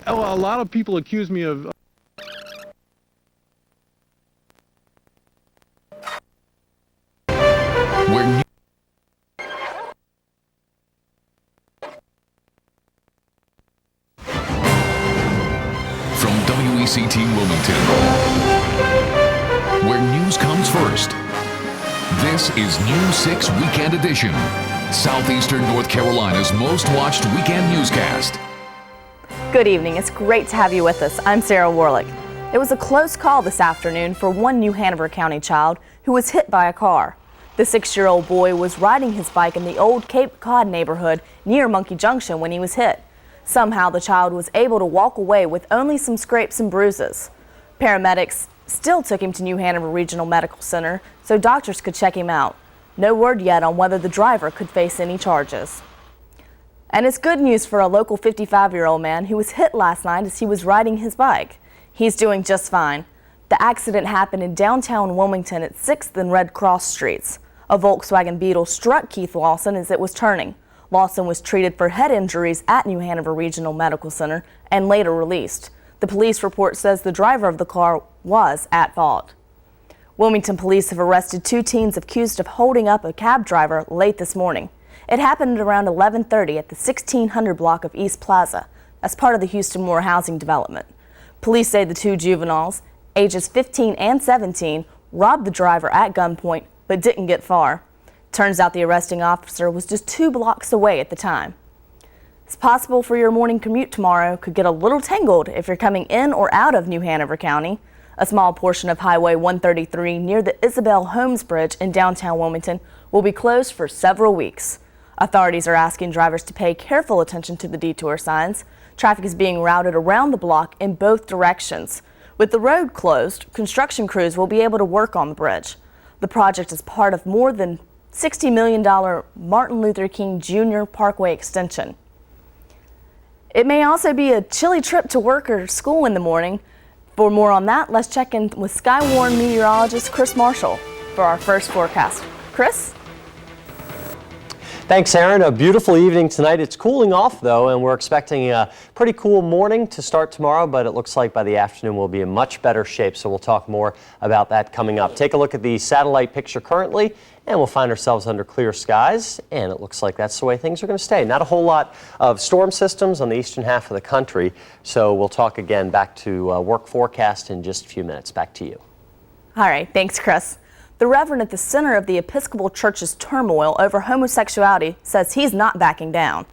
A lot of people accuse me of From WECT Wilmington, where news comes first, this is News 6 Weekend Edition, Southeastern North Carolina's most watched weekend newscast. Good evening. It's great to have you with us. I'm Sarah Warlick. It was a close call this afternoon for one New Hanover County child who was hit by a car. The 6-year-old boy was riding his bike in the old Cape Cod neighborhood near Monkey Junction when he was hit. Somehow the child was able to walk away with only some scrapes and bruises. Paramedics still took him to New Hanover Regional Medical Center so doctors could check him out. No word yet on whether the driver could face any charges. And it's good news for a local 55-year-old man who was hit last night as he was riding his bike. He's doing just fine. The accident happened in downtown Wilmington at 6th and Red Cross Streets. A Volkswagen Beetle struck Keith Lawson as it was turning. Lawson was treated for head injuries at New Hanover Regional Medical Center and later released. The police report says the driver of the car was at fault. Wilmington police have arrested 2 teens accused of holding up a cab driver late this morning. It happened at around 11:30 at the 1600 block of East Plaza as part of the Houston Moore housing development. Police say the 2 juveniles, ages 15 and 17, robbed the driver at gunpoint but didn't get far. Turns out the arresting officer was just 2 blocks away at the time. It's possible for your morning commute tomorrow could get a little tangled if you're coming in or out of New Hanover County. A small portion of Highway 133 near the Isabel Holmes Bridge in downtown Wilmington will be closed for several weeks. Authorities are asking drivers to pay careful attention to the detour signs. Traffic is being routed around the block in both directions. With the road closed, construction crews will be able to work on the bridge. The project is part of more than $60 million Martin Luther King Jr. Parkway extension. It may also be a chilly trip to work or school in the morning. For more on that, let's check in with Skywarn meteorologist Chris Marshall for our first forecast. Chris? Thanks, Aaron. A beautiful evening tonight. It's cooling off, though, and we're expecting a pretty cool morning to start tomorrow, but it looks like by the afternoon we'll be in much better shape, so we'll talk more about that coming up. Take a look at the satellite picture currently, and we'll find ourselves under clear skies, and it looks like that's the way things are going to stay. Not a whole lot of storm systems on the eastern half of the country, so we'll talk again back to work forecast in just a few minutes. Back to you. All right. Thanks, Chris. The Reverend at the center of the Episcopal Church's turmoil over homosexuality says he's not backing down.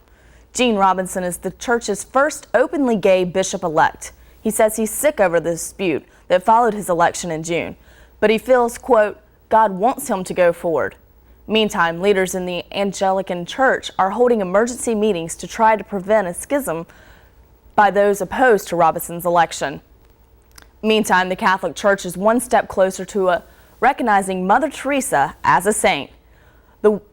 Gene Robinson is the church's first openly gay bishop-elect. He says he's sick over the dispute that followed his election in June, but he feels, quote, God wants him to go forward. Meantime, leaders in the Anglican Church are holding emergency meetings to try to prevent a schism by those opposed to Robinson's election. Meantime, the Catholic Church is one step closer to recognizing Mother Teresa as a saint.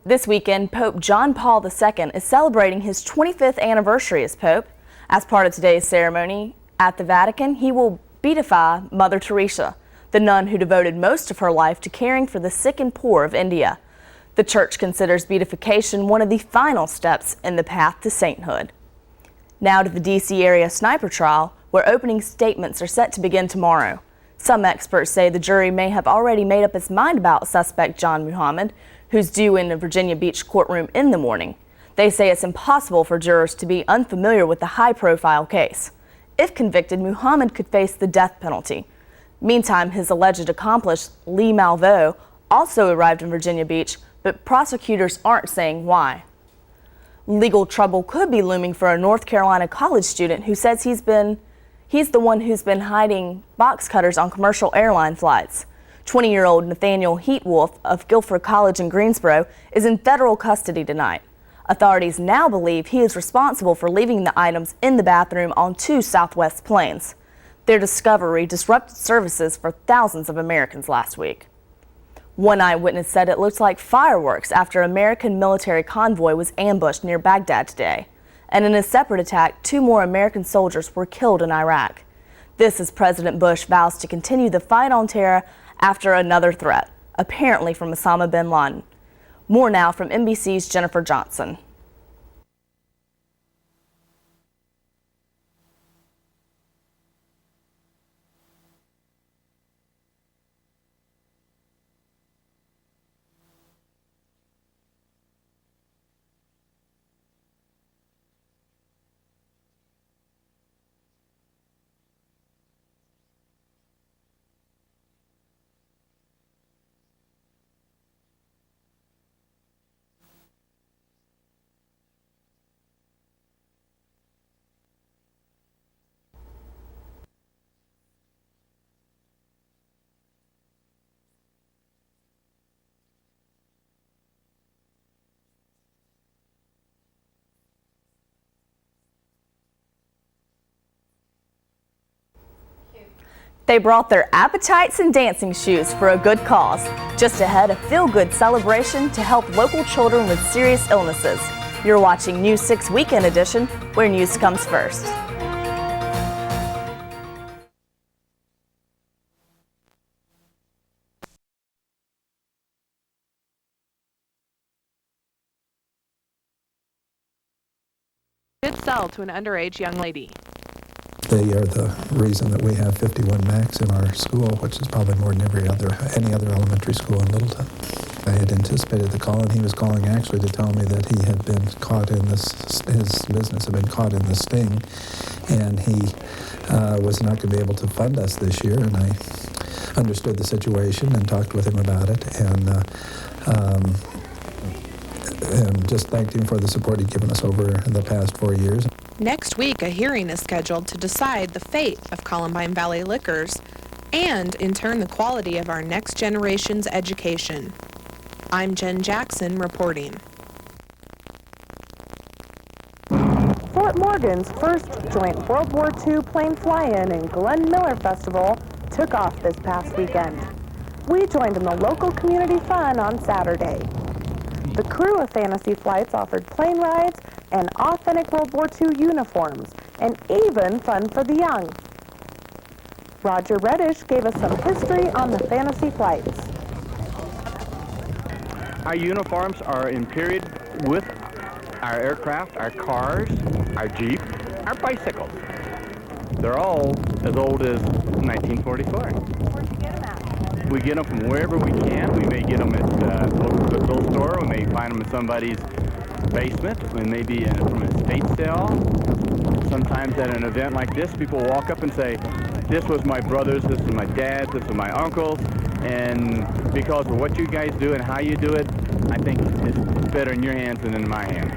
This weekend, Pope John Paul II is celebrating his 25th anniversary as Pope. As part of today's ceremony at the Vatican, he will beatify Mother Teresa, the nun who devoted most of her life to caring for the sick and poor of India. The Church considers beatification one of the final steps in the path to sainthood. Now to the D.C. area sniper trial, where opening statements are set to begin tomorrow. Some experts say the jury may have already made up its mind about suspect John Muhammad, who's due in a Virginia Beach courtroom in the morning. They say it's impossible for jurors to be unfamiliar with the high-profile case. If convicted, Muhammad could face the death penalty. Meantime, his alleged accomplice, Lee Malvo, also arrived in Virginia Beach, but prosecutors aren't saying why. Legal trouble could be looming for a North Carolina college student who says he's the one who's been hiding box cutters on commercial airline flights. 20-year-old Nathaniel Heatwolf of Guilford College in Greensboro is in federal custody tonight. Authorities now believe he is responsible for leaving the items in the bathroom on 2 Southwest planes. Their discovery disrupted services for thousands of Americans last week. One eyewitness said it looked like fireworks after an American military convoy was ambushed near Baghdad today. And in a separate attack, 2 more American soldiers were killed in Iraq. This as President Bush vows to continue the fight on terror after another threat, apparently from Osama bin Laden. More now from NBC's Jennifer Johnson. They brought their appetites and dancing shoes for a good cause, just ahead of feel-good celebration to help local children with serious illnesses. You're watching News 6 Weekend Edition, where news comes first. Did sell to an underage young lady. They are the reason that we have 51 Macs in our school, which is probably more than any other elementary school in Littleton. I had anticipated the call, and he was calling actually to tell me that he had been caught in this, his business had been caught in the sting, and he was not going to be able to fund us this year, and I understood the situation and talked with him about it, and just thanked him for the support he'd given us over the past 4 years. Next week, a hearing is scheduled to decide the fate of Columbine Valley Liquors and, in turn, the quality of our next generation's education. I'm Jen Jackson reporting. Fort Morgan's first joint World War II plane fly-in and Glenn Miller Festival took off this past weekend. We joined in the local community fun on Saturday. The crew of Fantasy Flights offered plane rides and authentic World War II uniforms, and even fun for the young. Roger Reddish gave us some history on the Fantasy Flights. Our uniforms are in period with our aircraft, our cars, our Jeep, our bicycles. They're all as old as 1944. Where'd you get them at? We get them from wherever we can. We may get them at a local Goodwill store. We may find them in somebody's basement. We may be from an estate sale. Sometimes at an event like this, people walk up and say, this was my brother's, this was my dad's, this was my uncle's, and because of what you guys do and how you do it, I think it's better in your hands than in my hands.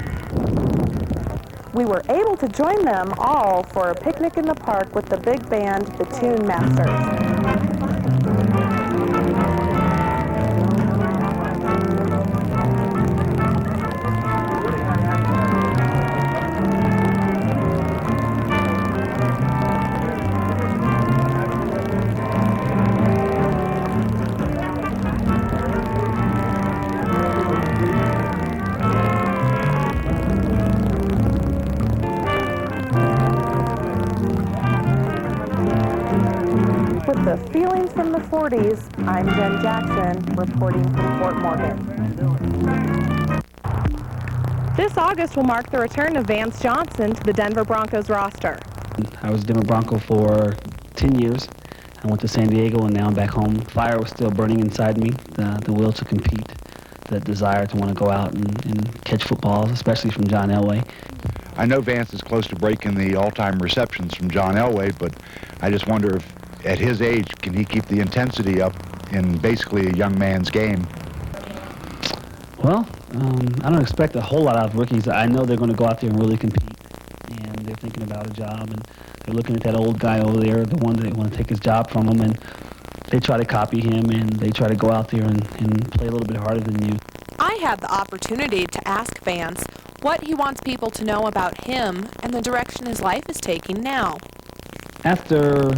We were able to join them all for a picnic in the park with the big band, the Tune Masters. With the feelings from the 40s, I'm Jen Jackson, reporting from Fort Morgan. This August will mark the return of Vance Johnson to the Denver Broncos roster. I was a Denver Bronco for 10 years. I went to San Diego, and now I'm back home. Fire was still burning inside me, the will to compete, the desire to want to go out and catch footballs, especially from John Elway. I know Vance is close to breaking the all-time receptions from John Elway, but I just wonder if, at his age, can he keep the intensity up in basically a young man's game? Well, I don't expect a whole lot out of rookies. I know they're going to go out there and really compete, and they're thinking about a job, and they're looking at that old guy over there, the one that want to take his job from him, and they try to copy him, and they try to go out there and play a little bit harder than you. I had the opportunity to ask Vance what he wants people to know about him and the direction his life is taking now. After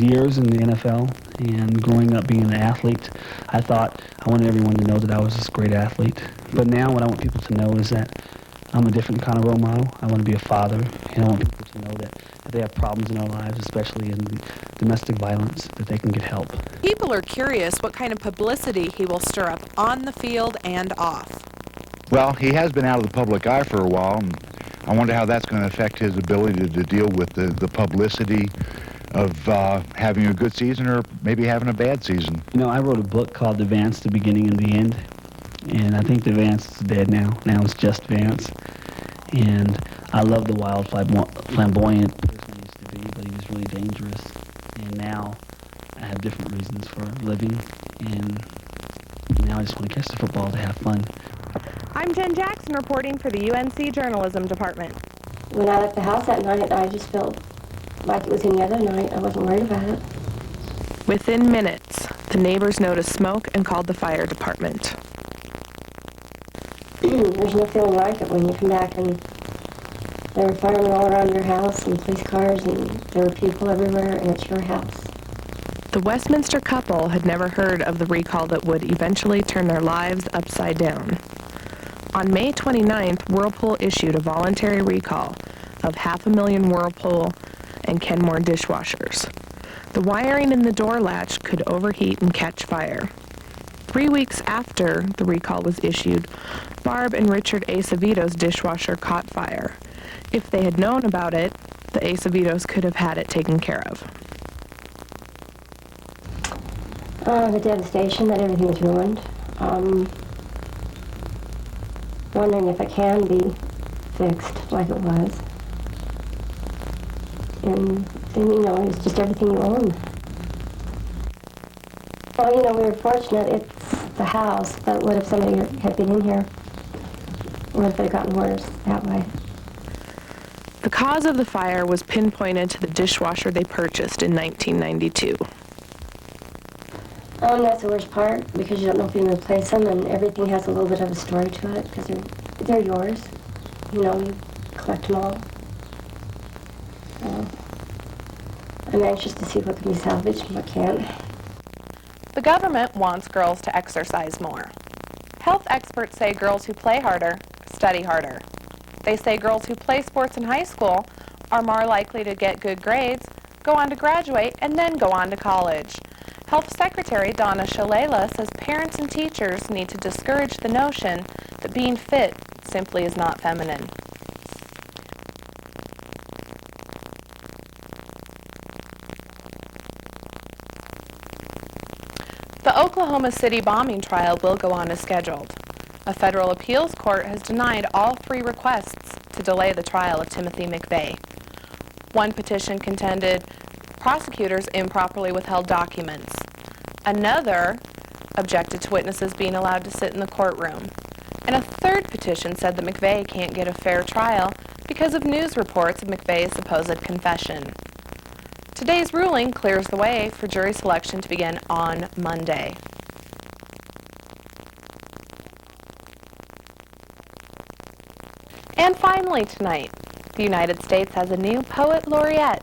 years in the NFL and growing up being an athlete, I thought I wanted everyone to know that I was this great athlete. But now what I want people to know is that I'm a different kind of role model. I want to be a father, and I want people to know that if they have problems in their lives, especially in domestic violence, that they can get help. People are curious what kind of publicity he will stir up on the field and off. Well, he has been out of the public eye for a while, and I wonder how that's going to affect his ability to deal with the publicity of having a good season or maybe having a bad season. You know, I wrote a book called The Vance, The Beginning and the End, and I think the Vance is dead now. Now it's just Vance. And I love the wild, flamboyant person he used to be, but he was really dangerous. And now I have different reasons for living, and now I just want to catch the football to have fun. I'm Jen Jackson reporting for the UNC Journalism Department. When I left the house that night, I just felt like it was any other night. I wasn't worried about it. Within minutes, the neighbors noticed smoke and called the fire department. There's no feeling like it when you come back and there were firemen all around your house and police cars and there were people everywhere and it's your house. The Westminster couple had never heard of the recall that would eventually turn their lives upside down. On May 29th, Whirlpool issued a voluntary recall of 500,000 Whirlpool and Kenmore dishwashers. The wiring in the door latch could overheat and catch fire. 3 weeks after the recall was issued, Barb and Richard Acevedo's dishwasher caught fire. If they had known about it, the Acevedos could have had it taken care of. The devastation that everything was ruined. Wondering if it can be fixed like it was. And you know, it's just everything you own. Well, you know, we were fortunate. It's the house, but what if somebody had been in here? What if it had gotten worse that way? The cause of the fire was pinpointed to the dishwasher they purchased in 1992. That's the worst part, because you don't know if you can replace them, and everything has a little bit of a story to it, because they're yours. You know, you collect them all. I'm anxious to see what can be salvaged and what can't. The government wants girls to exercise more. Health experts say girls who play harder study harder. They say girls who play sports in high school are more likely to get good grades, go on to graduate, and then go on to college. Health Secretary Donna Shalala says parents and teachers need to discourage the notion that being fit simply is not feminine. The Oklahoma City bombing trial will go on as scheduled. A federal appeals court has denied all 3 requests to delay the trial of Timothy McVeigh. One petition contended prosecutors improperly withheld documents. Another objected to witnesses being allowed to sit in the courtroom. And a third petition said that McVeigh can't get a fair trial because of news reports of McVeigh's supposed confession. Today's ruling clears the way for jury selection to begin on Monday. And finally tonight, the United States has a new poet laureate.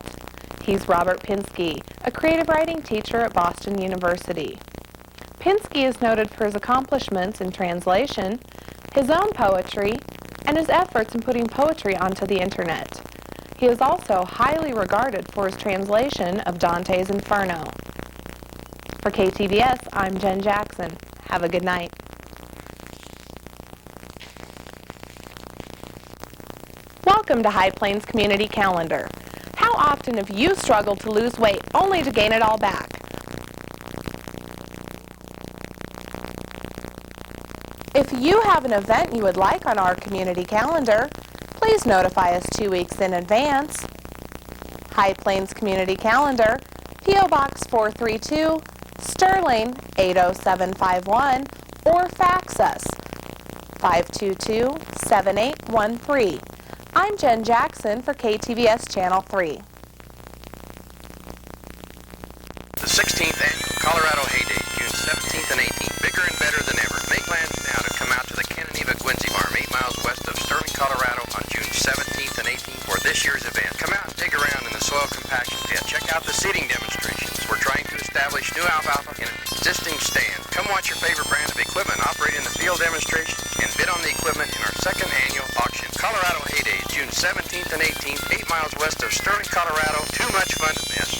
He's Robert Pinsky, a creative writing teacher at Boston University. Pinsky is noted for his accomplishments in translation, his own poetry, and his efforts in putting poetry onto the internet. He is also highly regarded for his translation of Dante's Inferno. For KTVS, I'm Jen Jackson. Have a good night. Welcome to High Plains Community Calendar. How often have you struggled to lose weight only to gain it all back? If you have an event you would like on our community calendar, please notify us 2 weeks in advance. High Plains Community Calendar, P.O. Box 432, Sterling 80751, or fax us 522-7813. I'm Jen Jackson for KTVS Channel 3. The 16th Annual Colorado Hay Day, June 17th and 18th, bigger and better than ever. Make plans now to come out to the Cananeva-Quincy Farm, 8 miles west of Sterling, Colorado, on June 17th and 18th for this year's event. Come out and dig around in the soil compaction pit. Check out the seeding demonstrations. We're trying to establish new alfalfa in an existing stand. Come watch your favorite brand of equipment operate in the field demonstration and bid on the equipment in our second annual auction. Colorado Hay Day, June 17th and 18th, 8 miles west of Sterling, Colorado. Too much fun to miss.